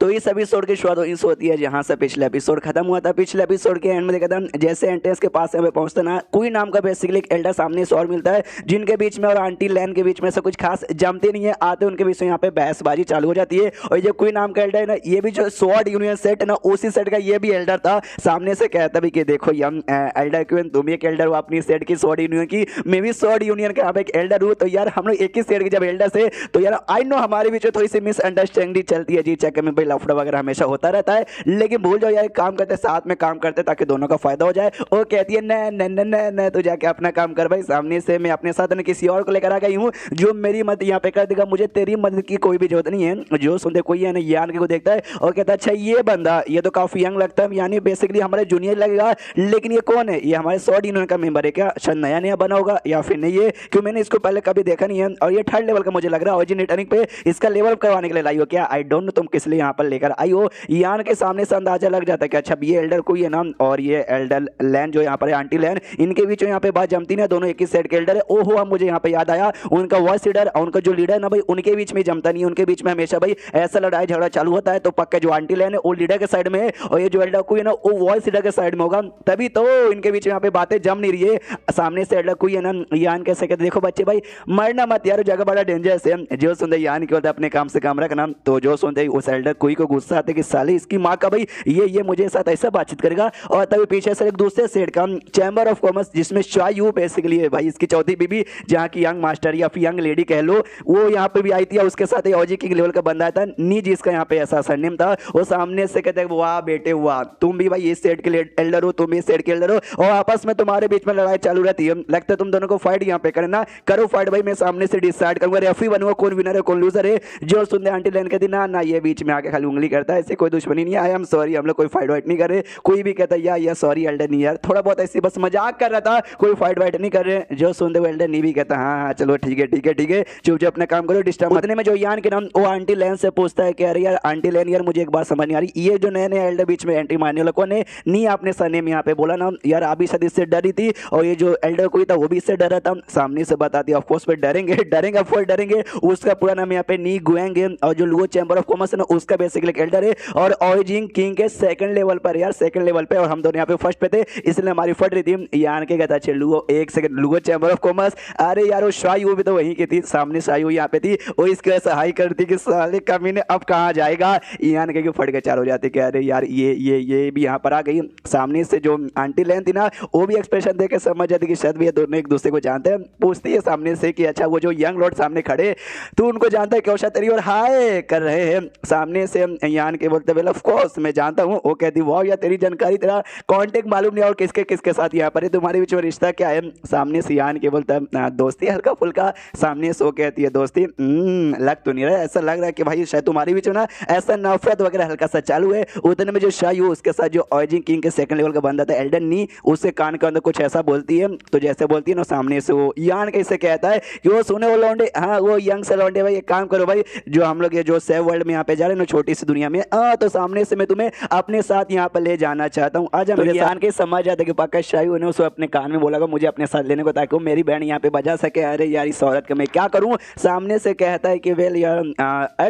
तो इस एपिसोड की शुरुआत इस होती है जहां से पिछले एपिसोड खत्म हुआ था। पिछले एपिसोड के एंड में देखा था जैसे एंट्रेंस के पास हमें पहुंचते ना, कोई नाम का बेसिकली एक एल्डर सामने से और मिलता है जिनके बीच में और आंटी लैन के बीच में से कुछ खास जमते नहीं है। आते उनके बीच में यहाँ पे बहसबाजी चालू हो जाती है। और ये कोई नाम का एल्डर है ना, ये भी जो स्वॉर्ड यूनियन सेट है ना, उसी सेट का ये भी एल्डर था। सामने से कहता भी कि देखो यंग एल्डर क्यों तुम एक एल्डर हो अपनी सेट की स्वॉर्ड यूनियन की, मैं भी स्वॉर्ड यूनियन का यहाँ पे एक एल्डर हूँ। तो यार हम लोग एक ही सेट के जब एल्डर से, तो यार आई नो हमारे बीच में थोड़ी सी मिसअंडरस्टैंडिंग चलती है जी, चक्कर में भाई लफड़ा वगैरह हमेशा होता रहता है। लेकिन भूल जाओ यार, काम करते साथ में काम करते ताकि दोनों का फायदा हो जाए। वो कहती है न न न न न, तो जाके अपना काम कर भाई। सामने से मैं अपने साथ किसी और को लेकर आ गई हूँ जो मेरी मदद यहाँ पे कर देगा, मुझे तेरी मदद की कोई भी जरूरत नहीं है। जो सुनते कोई है ना यान को देखता है और कहता है अच्छा ये बंदा ये तो काफी यंग लगता है, यानी बेसिकली हमारे जूनियर लगेगा, लेकिन ये कौन है? ये हमारे स्वॉर्ड यूनियन का मेंबर है क्या? शायद नया नया बना होगा या फिर नहीं है, क्यों मैंने इसको पहले कभी देखा नहीं है। और ये थर्ड लेवल का मुझे लग रहा है, ऑरिजिनेटिंग पे इसका लेवल करवाने के लिए लाई हो क्या? आई डोंट नो तुम किस लिए यहाँ पर लेकर आई हो। यान के सामने से अंदाजा लग जाता है कि अच्छा ये एल्डर कोई है ना, और ये एल्डर लैन जो यहाँ पर है आंटी लैन, इनके बीच में यहाँ पे बात जमती है, दोनों एक ही सेट के एल्डर है। ओहो अब मुझे यहाँ पे याद आया, उनका वॉइस लीडर और उनका जो लीडर ना भाई, उनके बीच में जमता नहीं है। उनके बीच में हमेशा भाई ऐसा लड़ाई झगड़ा चालू होता है। तो पक्का जो आंटी लैन है वो लीडर के साइड में है और ये जो एल्डर कोई है ना वो वॉइस लीडर के साइड में होगा, तभी तो इनके बीच में यहाँ पे बातें जम नहीं रही है। सामने से एल्डर कोई है ना, यान कैसे कहते देखो बच्चे भाई मरना मत यार, जगह बड़ा डेंजरस है। जो सुनते यान की होता है अपने काम से काम रखना। तो जो सुनते उस एल्डर कोई को गुस्सा आता है कि साले इसकी माँ का भाई ये मुझे साथ ऐसा बातचीत करेगा। और तभी पीछे से एक दूसरे सेट का चैम्बर ऑफ कॉमर्स जिसमें शायू बेसिकली है भाई इसकी चौथी बीबी, जहाँ की यंग मास्टर या फिर यंग लेडी कह लो, वो यहाँ पे भी आई थी। और उसके साथ ओजी किंग लेवल का बंदा था नी, जिसका यहाँ पे ऐसा सरनेम था। वो सामने से कहते वाह बेटे वाह, तुम भी भाई इस सेट के एल्डर हो, तुम इस सेट के एल्डर हो, और आपस में तुम्हारे बीच में लड़ाई चालू रहती है। लगता है तुम दोनों को फाइट यहाँ पे करना, करो फाइट भाई, मैं सामने से डिसाइड करूंगा, रेफरी बनूंगा कौन विनर है कौन लूजर है। जो सुनते आंटी लैन कहती ना ना ये बीच में आके खाली उंगली करता है, ऐसे कोई दुश्मनी नहीं है, आई एम सॉरी, हम लोग कोई फाइट वाइट नहीं कर रहे। कोई भी कहता है या सॉरी एल्डर नहीं यार, थोड़ा बहुत ऐसी बस मजाक कर रहा था, कोई फाइट वाइट नहीं कर रहे। जो सुनते हुए एल्डर नहीं भी कहता हाँ हाँ चलो ठीक है ठीक है ठीक है, चुपचाप अपना काम करो, डिस्टर्ब मत। में जो यान के नाम वो आंटी लैन से पूछता है कि अरे यार आंटी लैन यार मुझे एक बात समझ नहीं आ रही, ये जो नए नए एल्डर बीच में एंट्री मारने वाला कौन है? नहीं आपने सरनेम यहाँ पे बोला ना यार, आप भी शायद इससे डरी थी और ये जो एल्डर कोई था वो भी इससे डरा था। सामने से बताती है ऑफकोर्स पे डरेंगे डरेंगे ऑफ कोर्स डरेंगे। उसका पूरा नाम यहाँ पे नी गुएंग है और जो लुओ चैम्बर ऑफ कॉमर्स है ना उसका बेसिकली एल्डर है और ओरिजिन किंग के सेकंड लेवल पर यार, सेकंड लेवल पे, और हम दोनों यहाँ पे फर्स्ट पे थे इसलिए हमारी फट रही थी। यान के कहता है लुओ एक second, Luo chamber of commerce, अरे यार वो शायू भी तो वहीं की थी, सामने शायू यहाँ पे थी, वो इसके वजह से हाई करती कि साले कमीने अब कहाँ जाएगा। यान के फट के चार हो जाते कि अरे यार ये भी यहाँ पर आ गई। सामने से जो आंटी लैन थी ना वो भी एक्सप्रेशन देके समझ जाती कि शायद ये दोनों एक दूसरे को जानते हैं। पूछती है सामने से कि अच्छा वो जो यंग लॉर्ड सामने खड़े तू उनको जानता है क्या? शायद तेरी और हाय कर रहे हैं। सामने से यान के बोलते वेल ऑफ कोर्स मैं जानता हूँ। वो कहती वाह यार तेरी जानकारी, तेरा कांटेक्ट मालूम नहीं और किसके किसके साथ यहाँ पर है, तुम्हारे बीच में रिश्ता क्या है? सामने से यान के बोलता है दोस्ती हल्का फुल्का। सामने से वो कहती है दोस्ती लग तो नहीं रहा, ऐसा लग रहा है कि भाई शायद तुम्हारे बीच में ना ऐसा नफरत वगैरह हल्का सा चालू है। उतने में जो शायू उसके साथ जो ओरिजिन किंग के सेकंड लेवल का बंदा था एल्डन नी, उससे कान के अंदर कुछ ऐसा बोलती है। तो जैसे बोलती है ना सामने से वो यान कैसे कहता है कि वो सुने वो लौंडे, हाँ वो यंग से लौंडे भाई एक काम करो भाई, जो हम लोग ये जो सेव वर्ल्ड में यहाँ पे जा रहे हैं ना छोटी सी दुनिया में, तो सामने से मैं तुम्हें अपने साथ यहाँ पर ले जाना चाहता हूँ, आजा मेरे साथ। के समझ जाता कि पक्का शायू ने उसको अपने कान में बोला मुझे अपने साथ लेने को ताकि वो मेरी बहन यहाँ पे बजा सके। अरे यार इस औरत का मैं क्या करूँ? सामने से कहता है कि वेल यार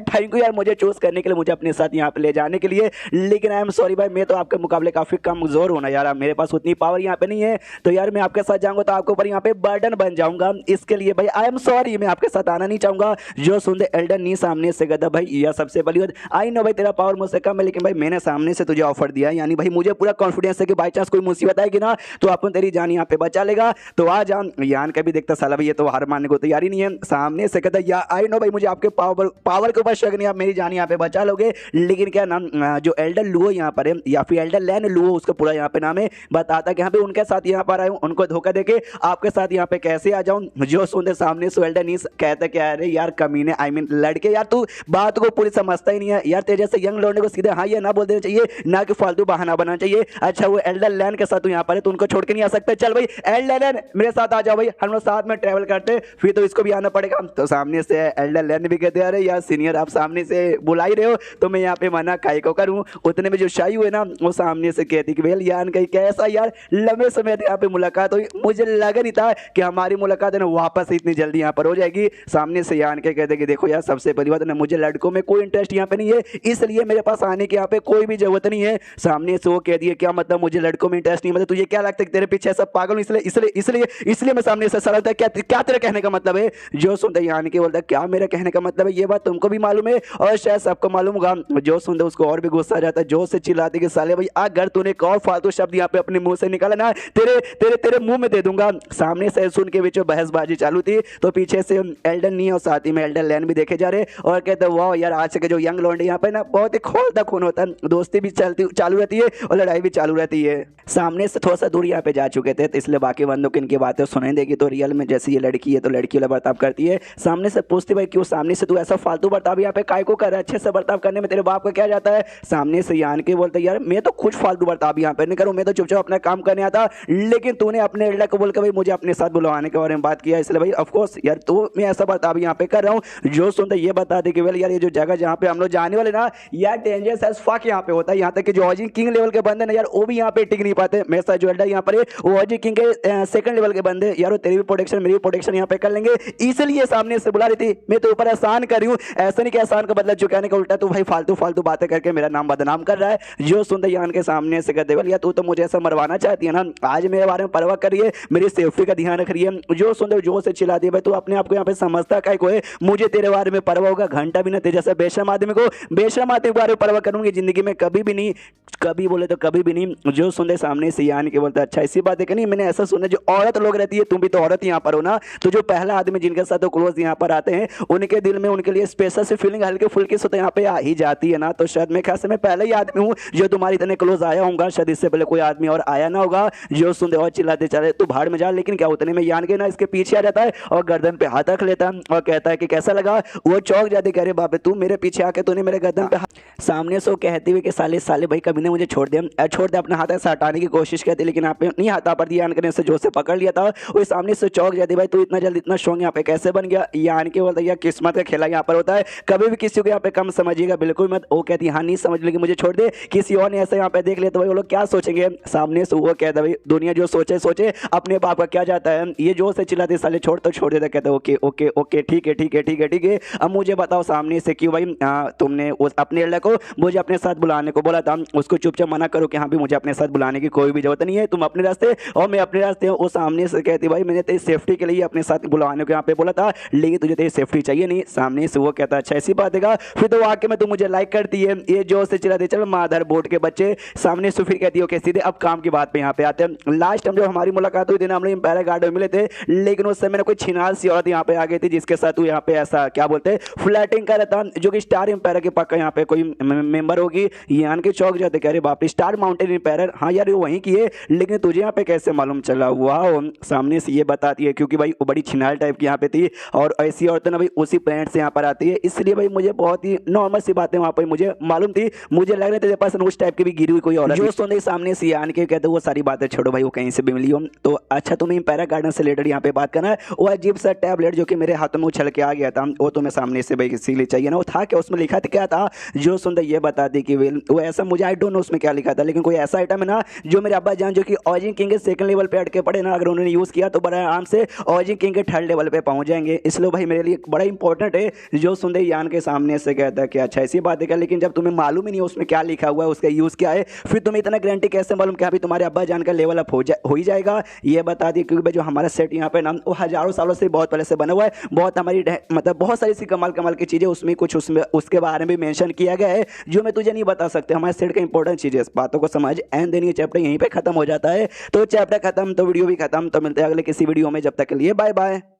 थैंक यू यार मुझे चूज करने के लिए, मुझे अपने साथ यहाँ पे ले जाने के लिए, लेकिन आई एम सॉरी भाई मैं तो आपके मुकाबले काफी कमजोर हूँ ना यार, मेरे पास उतनी पावर यहाँ पे नहीं है। तो यार मैं आपके साथ जाऊंगा तो आपके ऊपर यहाँ पे बर्डन बन जाऊंगा, इसके लिए भाई आई एम सॉरी मैं आपके साथ आना नहीं चाहूंगा। जो सुन दे एल्डर नी सामने से कहता भाई यह सबसे बड़ी बात, आई नो भाई तेरा पावर मुझसे कम है, लेकिन भाई मैंने सामने से तुझे ऑफर दिया है, यानी भाई मुझे पूरा कॉन्फिडेंस है कि बाई चांस कोई मुसीबत आएगी ना तो अपन तेरी जान यहाँ पे बचा लेगा। तो आ जान। यान का भी देखता साला भाई ये तो हार मानने को तैयारी नहीं है। सामने से कहता या आई नो भाई मुझे आपके पावर के ऊपर शक नहीं, आप मेरी जान यहाँ पे बचा लोगे, लेकिन क्या नाम जो एल्डर लुओ यहाँ पर है या फिर एल्डर लैन लुओ उसका पूरा यहाँ पे नाम है, बताता कि यहाँ पे उनके साथ यहाँ पर आया हूँ, उनको धोखा देके आपके साथ यहाँ पे कैसे आ जाऊँ। जो सुनते सामने से एल्डर नीस कहता क्या अरे यार कमीने आई मीन लड़के यार तू बात को पूरी समझता ही नहीं है यार, तेरे जैसे यंग लौंडे को सीधे हाँ या ना बोल देना चाहिए, ना कि फालतू बहाना बनाना चाहिए। अच्छा वो एल्डर लैन के साथ तू यहाँ पर है तो उनको छोड़ के नहीं आ सकते, चल भाई एल्डर लैन मेरे साथ आ जाओ भाई, हम लोग साथ में ट्रेवल करते फिर तो इसको भी आना पड़ेगा। तो सामने से एल्डर लैन भी कहते अरे यार सीनियर आप सामने से बुला ही रहे हो तो मैं यहाँ पे मना काहे को करूँ। उतने में जो शायू है ना वो सामने से कहती कि वेल यान कहीं कैसा यार लंबे समय यहाँ पे मुलाकात हुई, मुझे लगा नहीं था कि हमारी मुलाकात है ना वापस इतनी जल्दी यहाँ पर हो जाएगी। सामने से यान के कहते कि देखो यार सबसे पहली बात है ना मुझे लड़कों में कोई इंटरेस्ट यहाँ पे नहीं है, है, इसलिए मेरे पास आने की यहाँ पे कोई भी जरूरत नहीं है। सामने से वो कह दिए क्या मतलब मुझे लड़कों में इंटरेस्ट नहीं, मतलब तुझे क्या लगता है तेरे पीछे सब पागल हूं इसलिए इसलिए इसलिए इसलिए मैं सामने से सड़ा था। क्या क्या तेरा कहने का मतलब है? जो सुनते यानी कि बोलता क्या मेरा कहने का मतलब है, ये बात तुमको भी मालूम है और शायद सबको मालूम होगा। जो सुनते उसको और भी गुस्सा आ जाता है, जोर से चिल्लाते कि साले भाई अगर तूने एक और फालतू शब्द यहाँ पे अपने मुंह से निकाला ना तेरे तेरे तेरे मुंह में दे दूंगा। सामने से सुन के बीच में बहसबाजी चालू थी तो पीछे से एल्डन नहीं और साथ ही में एल्डन लैन भी देखे जा रहे और कहते वाह यार आज के जो यंग लौंडे यहाँ पे ना बहुत ही खोलता खून होता है, दोस्ती भी चलती चालू रहती है और लड़ाई भी चालू रहती है। सामने से थोड़ा सा दूर यहाँ पे जा चुके थे तो इसलिए बाकी बंदों की इनकी बातें सुनाई देगी। तो रियल में जैसे ये लड़की है तो लड़की वाला बर्ताव करती है। सामने से पूछती भाई क्यों सामने से तू ऐसा फालतू बर्ताव यहाँ पे काय को कर रहा है, अच्छे से बर्ताव करने में तेरे बाप का क्या जाता है। सामने से यान के बोलते यार मैं तो कुछ फालतू बर्ताव यहाँ पे नहीं करूँ, मैं तो चुपचाप अपना काम करने आता, लेकिन तूने अपने एल्डर को बोलकर भाई मुझे अपने साथ बुलवाने के बारे में बात किया, इसलिए भाई ऑफकोर्स यार तो मैं ऐसा बर्ताव यहाँ पे कर रहा हूँ। जो सुनते ये बता दे कि वेल यार ये जो जगह जहाँ पे हम लोग जाने वाले ना यार डेंजरस एज फक यहाँ पे होता है। यहाँ तक कि जो ऑजी किंग लेवल के बंदे ना यार वो भी यहाँ पे टिक नहीं पाते। मेरे साथ जो एल्डर यहाँ पर है वो ऑजी किंग के सेकंड लेवल के बंदे यार वो तेरी भी प्रोटेक्शन मेरी भी प्रोटेक्शन यहाँ पे कर लेंगे, इसलिए सामने से बुला रही थी। मैं तो ऊपर एहसान कर रही हूँ, ऐसा नहीं कि एहसान का बदला चुकाने का, उल्टा तू भाई फालतू फालतू बातें करके मेरा नाम बदनाम कर रहा है। जो सुनते यान के सामने से कहते बोल यार तू तो मुझे ऐसा मरवाना चाहती है ना, आज मेरे बारे में परवाह करिए, मेरी सेफ्टी का ध्यान रख रही है। जो सुनते जो से चिल्ला दिया भाई तू अपने आप को यहाँ पे समझता क्या कोई, मुझे तेरे बारे में परवाह होगा घंटा भी ना तेरे जैसा बेशर्म आदमी के बारे में परवाह करूंगी जिंदगी में कभी भी नहीं, कभी बोले तो कभी भी नहीं। जो सुनते सामने से यान के बोलता अच्छा इसी बात है कि नहीं, मैंने ऐसा सुना जो औरत लोग रहती है तुम भी तो औरत यहाँ पर हो ना, तो जो पहला आदमी जिनके साथ तो क्लोज यहाँ पर आते हैं उनके दिल में उनके लिए स्पेशल से फीलिंग हल्के फुल्के से तो यहाँ पे आ ही जाती है ना। तो शायद मैं ख्याल से मैं पहले ही आदमी हूँ जो तुम्हारी इतने क्लोज आया हूँ, शायद इससे पहले कोई आदमी और आया ना होगा। जो सुनते और चिल्लाते चले तू भाड़ में जा, लेकिन क्या उतने में यान के ना इसके पीछे आ जाता है और गर्दन पे हाथ रख लेता है और कहता है कि कैसा लगा। वो चौंक जाते कह रहे बाप तू मेरे पीछे आके तूने मेरे गर्दन पे सामने से कहती हुई कि साले साले भाई कभी ने मुझे छोड़ दे अपने हाथ से हटाने की कोशिश करती, लेकिन आप नहीं हटा पर दिया यान से जो से पकड़ लिया था वो सामने से चौंक जाती भाई तू इतना जल्दी इतना स्ट्रॉन्ग यहाँ पे कैसे बन गया। यान के बोलता यार किस्मत का खेला यहाँ पर होता है, कभी भी किसी को यहाँ पे कम समझिएगा बिल्कुल मत। वो कहती हाँ नहीं समझ लेगी मुझे छोड़ दे, किसी और ने ऐसा यहाँ पे देख लिया तो भाई वो लोग क्या सोचेंगे। सामने से वो कहता भाई दुनिया जो सोचे सोचे अपने बाप का क्या जाता है। ये जो से चिल्लाते साले छोड़ तो छोड़ देता, कहते ओके ओके ओके ठीक है ठीक है ठीक है ठीक है। अब मुझे बताओ सामने से क्यों भाई तुमने उस अपने एल्डर को मुझे अपने साथ बुलाने को बोला था, उसको चुपचाप मना करो कि हाँ भी मुझे अपने साथ बुलाने की कोई भी जरूरत नहीं है, तुम अपने रास्ते और मैं अपने रास्ते हूँ। वो सामने से कहती भाई मैंने तेरी सेफ्टी के लिए अपने साथ बुलाने को यहाँ पे बोला था, लेकिन तुझे तेरी सेफ्टी चाहिए नहीं। सामने से वो कहता अच्छा ऐसी बात है, फिर तो वाकई में तू मुझे लाइक करती है। ये जोर से चिल्लाते चल मादर बोर्ड के बच्चे। सामने से फिर कहती है ओके सीधे अब काम की बात पे यहाँ पे आते हैं। लास्ट टाइम जब हमारी मुलाकात हुई थी ना हम लोग एम्पायर गार्डन में मिले थे, लेकिन उस समय कोई छिनाल सी औरत यहाँ पे आ गई थी जिसके साथ तू यहाँ पे ऐसा क्या बोलते फ्लैटिंग कर रहा था, जो कि स्टार एम्पायर के पक्का यहाँ पे कोई मेंबर होगी। यान के चौक जाते कह रहे बाप रे स्टार माउंटेन एम्पायर, हाँ यार वो वहीं की है, लेकिन तुझे यहाँ पे कैसे मालूम चला। वाह सामने से ये बताती है क्योंकि भाई वो बड़ी छिनाल टाइप की यहाँ पे थी और ऐसी औरतें ना भाई उसी प्लेनेट से यहाँ पर आती है, इसलिए भाई मुझे बहुत ही नॉर्मल सी बातें वहाँ पर मुझे मालूम थी। मुझे लग रहा था तेरे पास उस टाइप की भी गिरी हुई कोई औरत जो सुन सामने से आन के कहते वो सारी बातें छोड़ो भाई वो कहीं से भी मिली हो तो अच्छा तुम्हें एम्पायर गार्डन से रिलेटेड यहाँ पे बात करना है। वो अजीब सा टैबलेट जो कि मेरे हाथों में उछल के आ गया था वो तुम्हें सामने से भाई इसीलिए चाहिए ना, वो था क्या उसमें लिखा था क्या था। जो सुनते ये बता दी कि वो ऐसा मुझे आई डोंट नो उसमें क्या लिखा था, लेकिन कोई ऐसा आइटम है ना जो मेरे अब्बा जान जो कि ऑजी किंग के सेकंड लेवल पे अटके पड़े ना, अगर उन्होंने यूज़ किया तो बड़ा आराम से ऑजी किंग के थर्ड लेवल पे पहुंच जाएंगे, इसलिए भाई मेरे लिए बड़ा इंपॉर्टेंट है। जो सुनते यान के सामने से कहता है कि अच्छा ऐसी बात है क्या, लेकिन जब तुम्हें मालूम ही नहीं उसमें क्या लिखा हुआ है उसका यूज़ क्या है, फिर तुम्हें इतना गारंटी कैसे मालूम कि अभी तुम्हारे अब्बा जान का लेवल अप हो ही जाएगा। ये बता दी क्योंकि जो हमारा सेट यहाँ पे ना वो हज़ारों सालों से बहुत पहले से बना हुआ है, बहुत हमारी मतलब बहुत सारी सी कमाल कमाल की चीज़ें उसमें कुछ उसमें उसके बारे में मेंशन किया गया है जो मैं तुझे नहीं बता सकते। हमारे सेट का इंपॉर्टेंट चीज़ है, इस बातों को समझ एंड देन ये चैप्टर यहीं पे खत्म हो जाता है। तो चैप्टर खत्म तो वीडियो भी खत्म, तो मिलते हैं अगले किसी वीडियो में, जब तक के लिए बाय बाय।